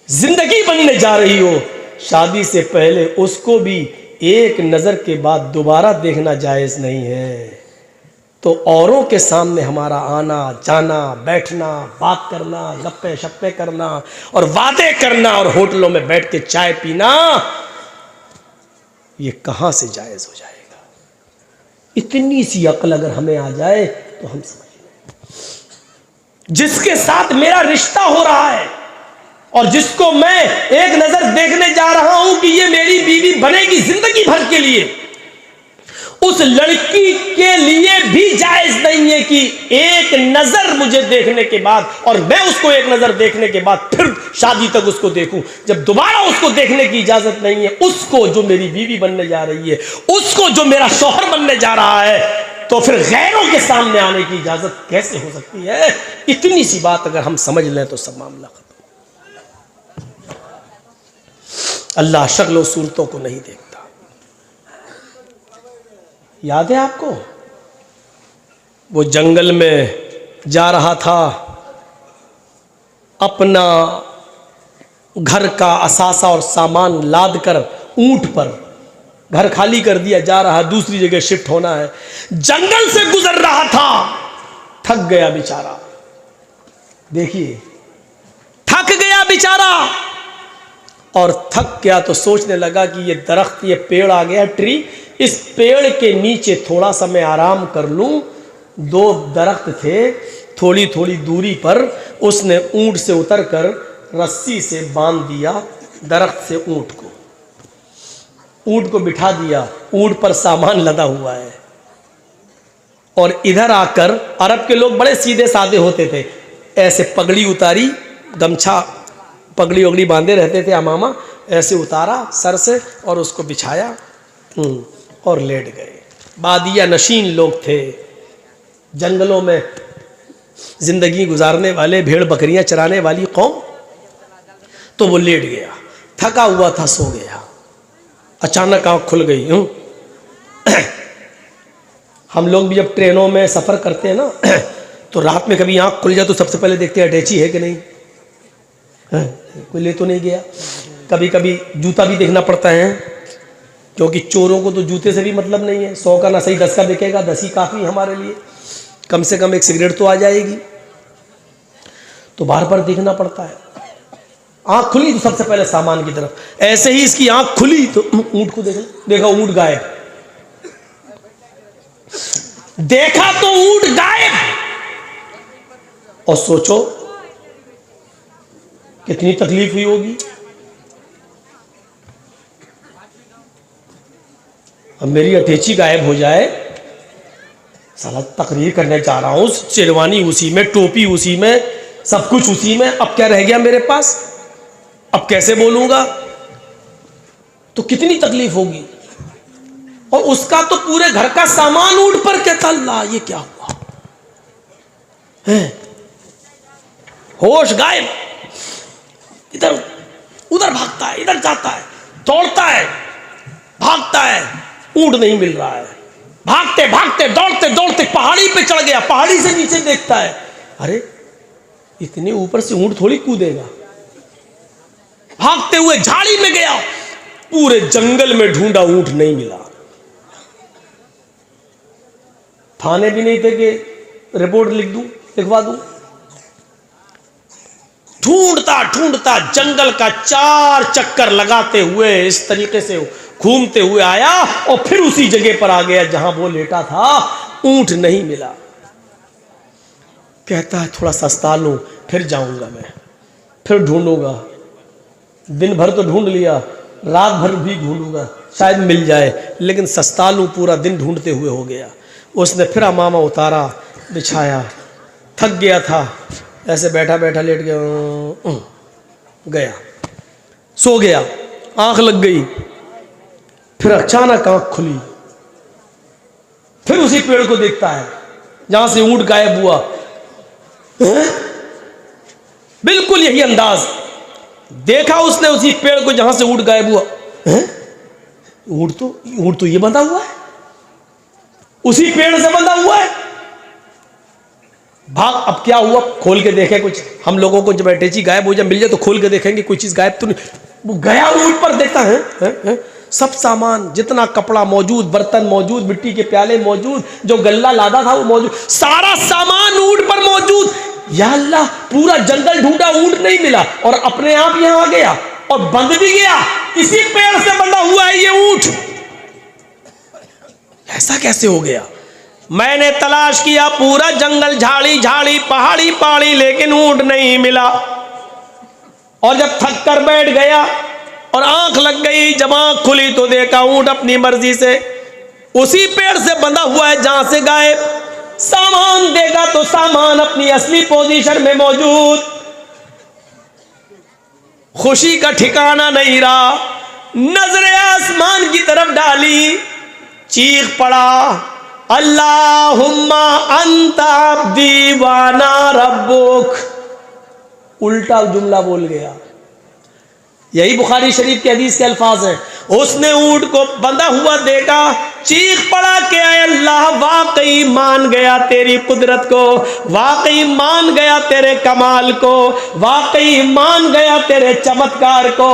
زندگی بننے جا رہی ہو، شادی سے پہلے اس کو بھی ایک نظر کے بعد دوبارہ دیکھنا جائز نہیں ہے. تو اوروں کے سامنے ہمارا آنا جانا، بیٹھنا، بات کرنا، گپے شپے کرنا اور وعدے کرنا اور ہوٹلوں میں بیٹھ کے چائے پینا، یہ کہاں سے جائز ہو جائے گا؟ اتنی سی عقل اگر ہمیں آ جائے تو ہم سمجھ لیں، جس کے ساتھ میرا رشتہ ہو رہا ہے اور جس کو میں ایک نظر دیکھنے جا رہا ہوں کہ یہ میری بیوی بنے گی زندگی بھر کے لیے، اس لڑکی کے لیے بھی جائز نہیں ہے کہ ایک نظر مجھے دیکھنے کے بعد اور میں اس کو ایک نظر دیکھنے کے بعد پھر شادی تک اس کو دیکھوں. جب دوبارہ اس کو دیکھنے کی اجازت نہیں ہے، اس کو جو میری بیوی بننے جا رہی ہے، اس کو جو میرا شوہر بننے جا رہا ہے، تو پھر غیروں کے سامنے آنے کی اجازت کیسے ہو سکتی ہے؟ اتنی سی بات اگر ہم سمجھ لیں تو سب معاملہ ختم. اللہ شکل و صورتوں کو نہیں دیکھتا. یاد ہے آپ کو وہ جنگل میں جا رہا تھا، اپنا گھر کا اثاثہ اور سامان لاد کر اونٹ پر، گھر خالی کر دیا، جا رہا، دوسری جگہ شفٹ ہونا ہے، جنگل سے گزر رہا تھا، تھک گیا بیچارہ. دیکھیے، تھک گیا بیچارہ، اور تھک گیا تو سوچنے لگا کہ یہ درخت، یہ پیڑ آ گیا ٹری، اس پیڑ کے نیچے تھوڑا سا میں آرام کر لوں. 2 درخت تھے تھوڑی تھوڑی دوری پر، اس نے اونٹ سے اتر کر رسی سے باندھ دیا درخت سے اونٹ کو بٹھا دیا. اونٹ پر سامان لدا ہوا ہے، اور ادھر آ کر، عرب کے لوگ بڑے سیدھے سادے ہوتے تھے، ایسے پگڑی اتاری، گمچھا پگڑی وگڑی باندھے رہتے تھے، امامہ ایسے اتارا سر سے اور اس کو بچھایا اور لیٹ گئے. بادیہ نشین لوگ تھے، جنگلوں میں زندگی گزارنے والے، بھیڑ بکریاں چرانے والی قوم. تو وہ لیٹ گیا، تھکا ہوا تھا، سو گیا. اچانک آنکھ کھل گئی. ہم لوگ بھی جب ٹرینوں میں سفر کرتے ہیں نا تو رات میں کبھی آنکھ کھل جائے تو سب سے پہلے دیکھتے ہیں اٹیچی ہے کہ نہیں، کوئی لے تو نہیں گیا. کبھی کبھی جوتا بھی دیکھنا پڑتا ہے، کیونکہ چوروں کو تو جوتے سے بھی مطلب نہیں ہے. 100 کا نہ صحیح 10 کا بکے گا، 10 ہی کافی ہمارے لیے، کم سے کم ایک سگریٹ تو آ جائے گی. تو بار بار دیکھنا پڑتا ہے. آنکھ کھلی تو سب سے پہلے سامان کی طرف. ایسے ہی اس کی آنکھ کھلی تو اونٹ کو دیکھا اونٹ غائب. دیکھا تو اونٹ غائب. اور سوچو کتنی تکلیف ہوئی ہوگی. اب میری اٹیچی غائب ہو جائے، سالا تقریر کرنے جا رہا ہوں، شیروانی اسی میں، ٹوپی اسی میں، سب کچھ اسی میں، اب کیا رہ گیا میرے پاس؟ اب کیسے بولوں گا؟ تو کتنی تکلیف ہوگی. اور اس کا تو پورے گھر کا سامان اونٹ پر. کہتا اللہ یہ کیا ہوا ہے؟ ہوش غائب، ادھر ادھر بھاگتا ہے، ادھر جاتا ہے، دوڑتا ہے، بھاگتا ہے، اونٹ نہیں مل رہا ہے. بھاگتے بھاگتے دوڑتے دوڑتے پہاڑی پہ چڑھ گیا. پہاڑی سے نیچے دیکھتا ہے، ارے اتنے اوپر سے اونٹ تھوڑی کودے گا. بھاگتے ہوئے جھاڑی میں گیا، پورے جنگل میں ڈھونڈا، اونٹ نہیں ملا. تھانے بھی نہیں تھے کہ رپورٹ لکھوا دوں. ڈھونڈتا ڈھونڈتا جنگل کا 4 چکر لگاتے ہوئے اس طریقے سے گھومتے ہوئے آیا، اور پھر اسی جگہ پر آ گیا جہاں وہ لیٹا تھا. اونٹ نہیں ملا. کہتا ہے تھوڑا سستا لوں، پھر جاؤں گا، میں پھر ڈھونڈوں گا. دن بھر تو ڈھونڈ لیا، رات بھر بھی ڈھونڈوں گا، شاید مل جائے، لیکن سستا لوں پورا دن ڈھونڈتے ہوئے ہو گیا. اس نے پھر امامہ اتارا، بچھایا، تھک گیا تھا، ایسے بیٹھا بیٹھا لیٹ گیا، سو گیا. آنکھ لگ گئی. پھر اچانک آنکھ کھلی، پھر اسی پیڑ کو دیکھتا ہے جہاں سے اونٹ غائب ہوا. بالکل یہی انداز دیکھا اس نے اسی پیڑ کو جہاں سے اونٹ غائب ہوا. اونٹ تو یہ بندھا ہوا ہے، اسی پیڑ سے بندھا ہوا ہے. بھاگ. اب کیا ہوا؟ کھول کے دیکھے کچھ. ہم لوگوں کو جب اٹیچی غائب ہو جائے مل جائے تو کھول کے دیکھیں گے کوئی چیز غائب تو نہیں. وہ گیا اونٹ پر، دیکھتا ہے سب سامان، جتنا کپڑا موجود، برتن موجود، مٹی کے پیالے موجود، جو غلہ لادا تھا وہ موجود، سارا سامان اونٹ پر موجود. یا اللہ، پورا جنگل ڈھونڈا، اونٹ نہیں ملا، اور اپنے آپ یہاں آ گیا اور بندھ بھی گیا. اسی پیڑ سے بندھا ہوا ہے یہ اونٹ. ایسا کیسے ہو گیا؟ میں نے تلاش کیا پورا جنگل، جھاڑی جھاڑی، پہاڑی پہاڑی، لیکن اونٹ نہیں ملا. اور جب تھک کر بیٹھ گیا اور آنکھ لگ گئی، جب آنکھ کھلی تو دیکھا اونٹ اپنی مرضی سے اسی پیڑ سے بندھا ہوا ہے جہاں سے غائب. سامان دیکھا تو سامان اپنی اصلی پوزیشن میں موجود. خوشی کا ٹھکانہ نہیں رہا. نظر آسمان کی طرف ڈالی، چیخ پڑا، اللہم انت عبدی وانا ربک. الٹا جملہ بول گیا. یہی بخاری شریف کے حدیث کے الفاظ ہیں. اس نے اونٹ کو بندھا ہوا دیکھا، چیخ پڑا کہ اے اللہ، واقعی مان گیا تیری قدرت کو، واقعی مان گیا تیرے کمال کو، واقعی مان گیا تیرے چمتکار کو.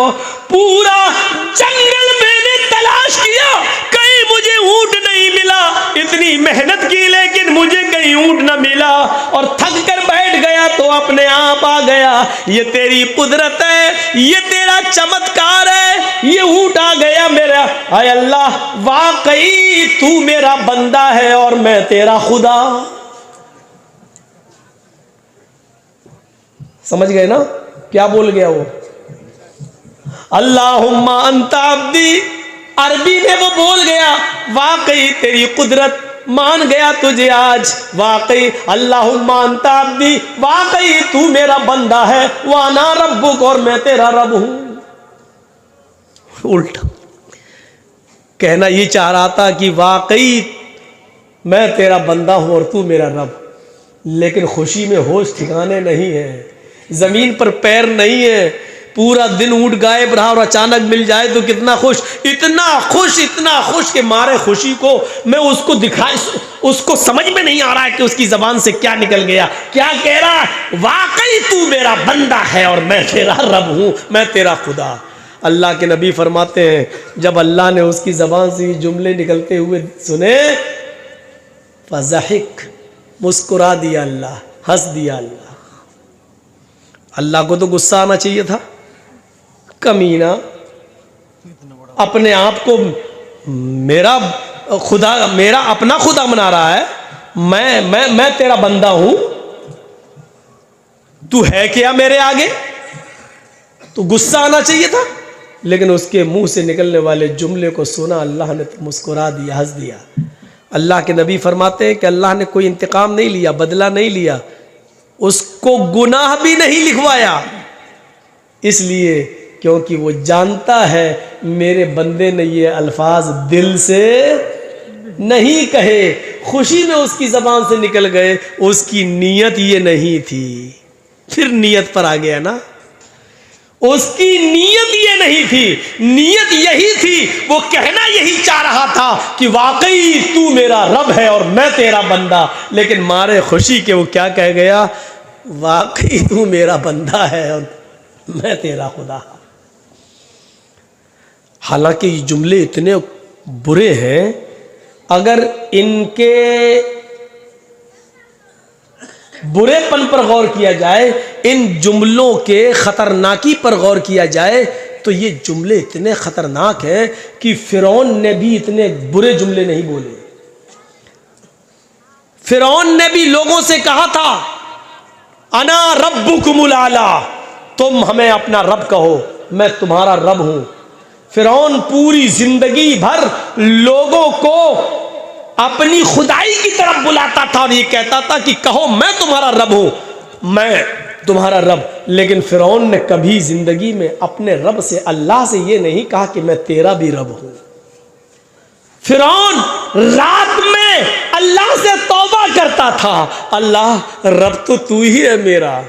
پورا جنگل میں نے تلاش کیا، کہیں مجھے اونٹ نہیں ملا. اتنی محنت کی لیکن مجھے کہیں اونٹ نہ ملا، اور تھک کر بیٹھ گیا تو اپنے آپ آ گیا. یہ تیری قدرت ہے، یہ تیرا چمتکار ہے، یہ اونٹ آ گیا میرا. اے اللہ، واقعی تو میرا بندہ ہے اور میں تیرا خدا. سمجھ گئے نا کیا بول گیا وہ؟ اللہم انت عبدی. عربی میں وہ بول گیا واقعی تیری قدرت، مان گیا تجھے آج، واقعی اللہم انت عبدی، واقعی تو میرا بندہ ہے، وانا ربک، اور میں تیرا رب ہوں. الٹا کہنا یہ چاہ رہا تھا کہ واقعی میں تیرا بندہ ہوں اور تو میرا رب، لیکن خوشی میں ہوش ٹھکانے نہیں ہے، زمین پر پیر نہیں ہے، پورا دن اونٹ غائب رہا اور اچانک مل جائے تو کتنا خوش، اتنا خوش کہ مارے خوشی کو میں اس کو دکھائے، اس کو سمجھ میں نہیں آ رہا ہے کہ اس کی زبان سے کیا نکل گیا، کیا کہہ رہا ہے، واقعی تو میرا بندہ ہے اور میں تیرا رب ہوں، میں تیرا خدا۔ اللہ کے نبی فرماتے ہیں جب اللہ نے اس کی زبان سے یہ جملے نکلتے ہوئے سنے، فضحک، مسکرا دیا اللہ، ہنس دیا اللہ۔ اللہ کو تو غصہ آنا چاہیے تھا، کمینہ اپنے آپ کو میرا خدا، میرا اپنا خدا بنا رہا ہے، میں تیرا بندہ ہوں، تو ہے کیا میرے آگے؟ تو غصہ آنا چاہیے تھا، لیکن اس کے منہ سے نکلنے والے جملے کو سنا اللہ نے تو مسکرا دیا، ہنس دیا۔ اللہ کے نبی فرماتے ہیں کہ اللہ نے کوئی انتقام نہیں لیا، بدلہ نہیں لیا، اس کو گناہ بھی نہیں لکھوایا، اس لیے کیونکہ وہ جانتا ہے میرے بندے نے یہ الفاظ دل سے نہیں کہے، خوشی میں اس کی زبان سے نکل گئے، اس کی نیت یہ نہیں تھی۔ پھر نیت پر آ گیا نا، اس کی نیت یہ نہیں تھی، نیت یہی تھی، وہ کہنا یہی چاہ رہا تھا کہ واقعی تو میرا رب ہے اور میں تیرا بندہ، لیکن مارے خوشی کے وہ کیا کہہ گیا، واقعی تو میرا بندہ ہے اور میں تیرا خدا۔ حالانکہ یہ جملے اتنے برے ہیں، اگر ان کے برے پن پر غور کیا جائے، ان جملوں کے خطرناکی پر غور کیا جائے تو یہ جملے اتنے خطرناک ہیں کہ فرعون نے بھی اتنے برے جملے نہیں بولے۔ فرعون نے بھی لوگوں سے کہا تھا انا ربکم الاعلی، تم ہمیں اپنا رب کہو، میں تمہارا رب ہوں۔ فرعون پوری زندگی بھر لوگوں کو اپنی خدائی کی طرف بلاتا تھا اور یہ کہتا تھا کہ کہو میں تمہارا رب ہوں، میں تمہارا رب، لیکن فرعون نے کبھی زندگی میں اپنے رب سے، اللہ سے یہ نہیں کہا کہ میں تیرا بھی رب ہوں۔ فرعون رات میں اللہ سے توبہ کرتا تھا، اللہ رب تو ہی ہے میرا،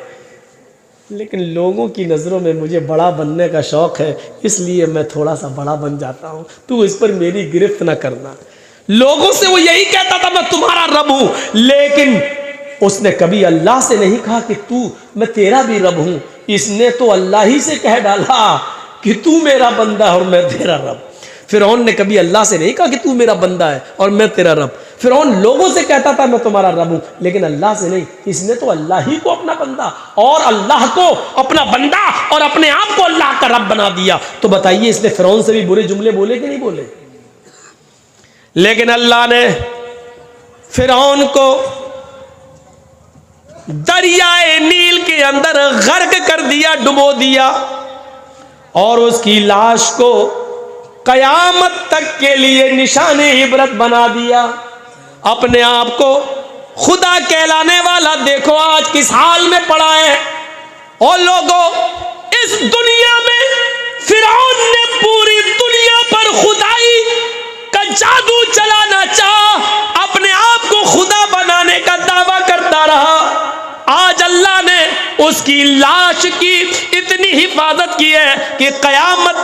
لیکن لوگوں کی نظروں میں مجھے بڑا بننے کا شوق ہے، اس لیے میں تھوڑا سا بڑا بن جاتا ہوں، تو اس پر میری گرفت نہ کرنا۔ لوگوں سے وہ یہی کہتا تھا میں تمہارا رب ہوں، لیکن اس نے کبھی اللہ سے نہیں کہا کہ میں تیرا بھی رب ہوں، اس نے تو اللہ ہی سے کہہ ڈالا کہ تو میرا بندہ اور میں تیرا رب۔ فرعون نے کبھی اللہ سے نہیں کہا کہ تو میرا بندہ ہے اور میں تیرا رب۔ فرعون لوگوں سے کہتا تھا میں تمہارا رب ہوں، لیکن اللہ سے نہیں، اس نے تو اللہ ہی کو اپنا بندہ اور اللہ کو اپنا بندہ اور اپنے آپ کو اللہ کا رب بنا دیا۔ تو بتائیے اس نے فرعون سے بھی برے جملے بولے کہ نہیں بولے؟ لیکن اللہ نے فرعون کو دریائے نیل کے اندر غرق کر دیا، ڈبو دیا، اور اس کی لاش کو قیامت تک کے لیے نشان عبرت بنا دیا۔ اپنے آپ کو خدا کہلانے والا دیکھو آج کس حال میں پڑا ہے۔ اور لوگوں، اس دنیا میں فرعون نے پوری دنیا پر خدائی کا جادو چلانا چاہا، اپنے آپ کو خدا بنانے کا دعویٰ کرتا رہا۔ آج اللہ نے اس کی لاش کی اتنی حفاظت کی ہے کہ قیامت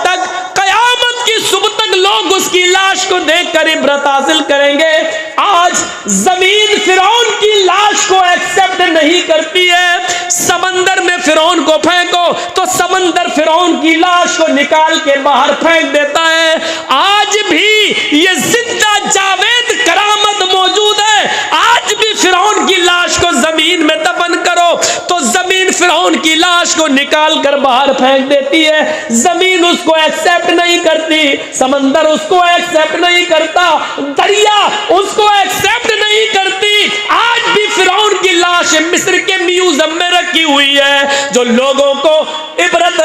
کی صبح تک لوگ اس کی لاش کو دیکھ کر عبرت حاصل کریں گے۔ آج زمین فرعون کی لاش کو ایکسپٹ نہیں کرتی ہے۔ سمندر میں فرعون کو پھینکو تو سمندر فرعون کی لاش کو نکال کے باہر پھینک دیتا ہے۔ آج بھی یہ زندہ جاوید کرامت موجود ہے، آج بھی فرعون کی لاش کو زمین میں دفن کرو تو زمین فرعون کی لاش کو نکال کر باہر پھینک دیتی ہے۔ زمین اس کو ایکسپٹ نہیں کرتی، سمندر اس کو ایکسپٹ نہیں کرتا، دریا اس کو ایکسپٹ نہیں کرتی۔ آج بھی فرعون کی لاش مصر کے میوزیم میں رکھی ہوئی ہے، جو لوگوں کو عبرت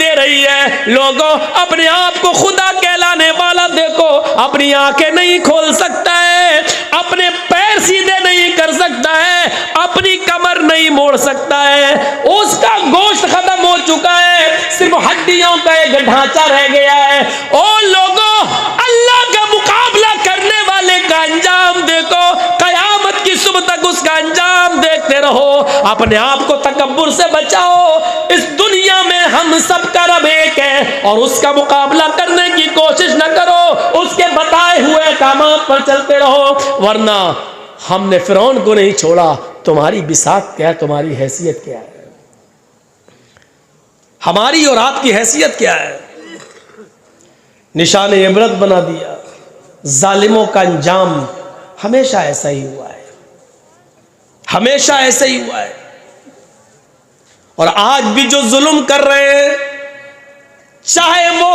دے رہی ہے۔ لوگوں، اپنے آپ کو خدا کہلانے والا دیکھو، اپنی آنکھیں نہیں کھول سکتا ہے، اپنے پیر سیدھے نہیں کر سکتا ہے، اپنی کمر نہیں موڑ سکتا ہے، اس کا گوشت ختم ہو چکا ہے، صرف ہڈیوں کا ایک ڈھانچہ رہ گیا ہے۔ اور لوگوں، اللہ کا مقابلہ کرنے والے کا انجام دیکھو، قیامت کی صبح تک اس کا انجام دیکھتے رہو، اپنے آپ کو تکبر سے بچاؤ۔ اس دنیا میں ہم سب کا رب ایک ہے، اور اس کا مقابلہ کرنے کی کوشش نہ کرو، اس کے بتائے ہوئے احکامات پر چلتے رہو، ورنہ ہم نے فرعون کو نہیں چھوڑا۔ تمہاری بساط کیا ہے؟ تمہاری حیثیت کیا ہے؟ ہماری اور آپ کی حیثیت کیا ہے؟ نشان عبرت بنا دیا۔ ظالموں کا انجام ہمیشہ ایسا ہی ہوا ہے، ہمیشہ ایسا ہی ہوا ہے۔ اور آج بھی جو ظلم کر رہے ہیں، چاہے وہ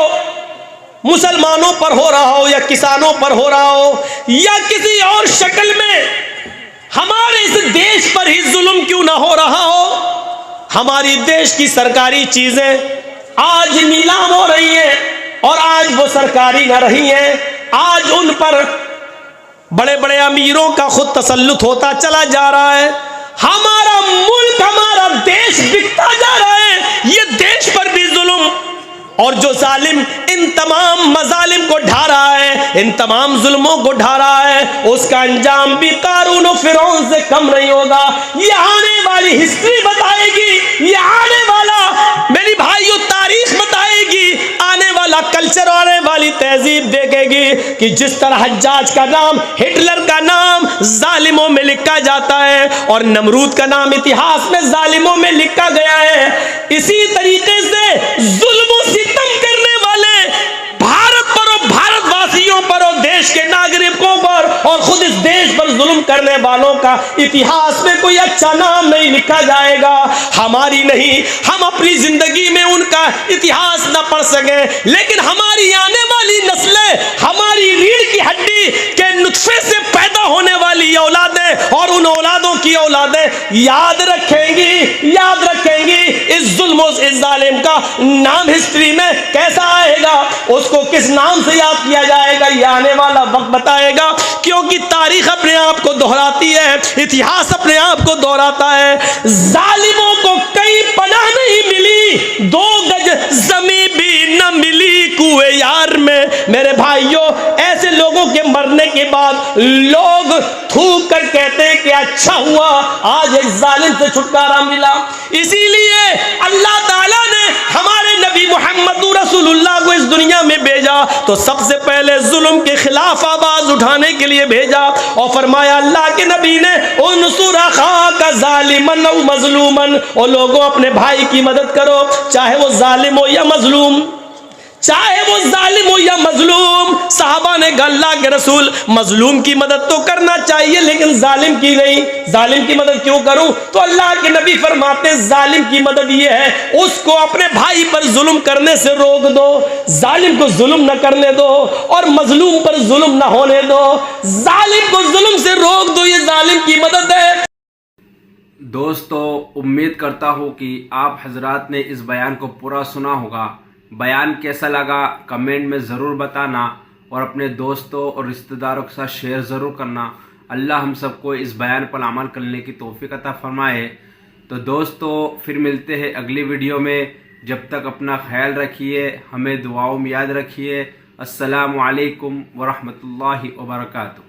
مسلمانوں پر ہو رہا ہو یا کسانوں پر ہو رہا ہو یا کسی اور شکل میں، ہمارے اس دیش پر ہی ظلم کیوں نہ ہو رہا ہو، ہماری دیش کی سرکاری چیزیں آج نیلام ہو رہی ہیں اور آج وہ سرکاری نہ رہی ہیں، آج ان پر بڑے بڑے امیروں کا خود تسلط ہوتا چلا جا رہا ہے، ہمارا ملک، ہمارا دیش بکتا جا رہا ہے۔ یہ دیش پر بھی ظلم، اور جو ظالم ان تمام مظالم کو ڈھا رہا ہے، ان تمام ظلموں کو ڈھا رہا ہے، اس کا انجام بھی قارون و فرعون سے کم نہیں ہوگا۔ یہ آنے والی ہسٹری بتائے گی، یہ آنے والا، میری بھائیو، تاریخ بتائے گی، آنے والا کلچر، آنے والی تہذیب دیکھے گی کہ جس طرح حجاج کا نام، ہٹلر کا نام ظالموں میں لکھا جاتا ہے اور نمرود کا نام اتہاس میں ظالموں میں لکھا گیا ہے، اسی طریقے سے ظلم و ستم کرنے والے بھارت پر اور بھارت واسیوں پر اور دیش کے ناگرکوں پر اور خود اس دیش پر ظلم کرنے والوں کا اتہاس میں کوئی اچھا نام نہیں لکھا جائے گا۔ ہماری نہیں، ہم اپنی زندگی میں ان کا اتہاس نہ پڑھ سکیں، لیکن ہماری آنے والی نسلیں، ہماری ریڑھ کی ہڈی کے نطفے سے پیدا ہونے والی اولادیں اور ان اولادوں کی اولادیں یاد رکھیں گی، یاد رکھیں گی اس ظلم و اس ظالم کا نام ہسٹری میں کیسا آئے گا، اس کو کس نام سے یاد کیا جائے گا، یہ آنے والا وقت بتائے گا، کیونکہ تاریخ اپنے آپ کو دہراتی ہے، اتہاس اپنے آپ کو دہراتا ہے۔ ظالموں کو کئی پناہ نہیں ملی، 2 گج زمین بھی نہ ملی کوئے یار میں۔ میرے بھائیوں، ایسے لوگوں کے مرنے کے بعد لوگ تھوک کر کہتے ہیں کہ اچھا ہوا آج ایک ظالم سے چھٹکارا ملا۔ اسی لیے اللہ تعالیٰ نے ہمارے نبی محمد رسول اللہ کو اس دنیا میں بھیجا تو سب سے پہلے ظلم کے خلاف آواز اٹھانے کے لیے بھیجا، اور فرمایا اللہ کے نبی نے انصر اخاک ظالما او مظلوما، اور لوگوں اپنے بھائی کی مدد کرو، چاہے وہ ظالم ہو یا مظلوم، چاہے وہ ظالم ہو یا مظلوم۔ صحابہ نے کہا اللہ کے رسول، مظلوم کی مدد تو کرنا چاہیے لیکن ظالم کی نہیں، ظالم کی مدد کیوں کروں؟ تو اللہ کے نبی فرماتے ہیں ظالم کی مدد یہ ہے اس کو اپنے بھائی پر ظلم کرنے سے روک دو، ظالم کو ظلم نہ کرنے دو اور مظلوم پر ظلم نہ ہونے دو، ظالم کو ظلم سے روک دو، یہ ظالم کی مدد ہے۔ دوستو، امید کرتا ہوں کہ آپ حضرات نے اس بیان کو پورا سنا ہوگا۔ بیان کیسا لگا کمنٹ میں ضرور بتانا، اور اپنے دوستوں اور رشتہ داروں کے ساتھ شیئر ضرور کرنا۔ اللہ ہم سب کو اس بیان پر عمل کرنے کی توفیق عطا فرمائے۔ تو دوستو، پھر ملتے ہیں اگلی ویڈیو میں، جب تک اپنا خیال رکھیے، ہمیں دعاؤں میں یاد رکھیے۔ السلام علیکم ورحمۃ اللہ وبرکاتہ۔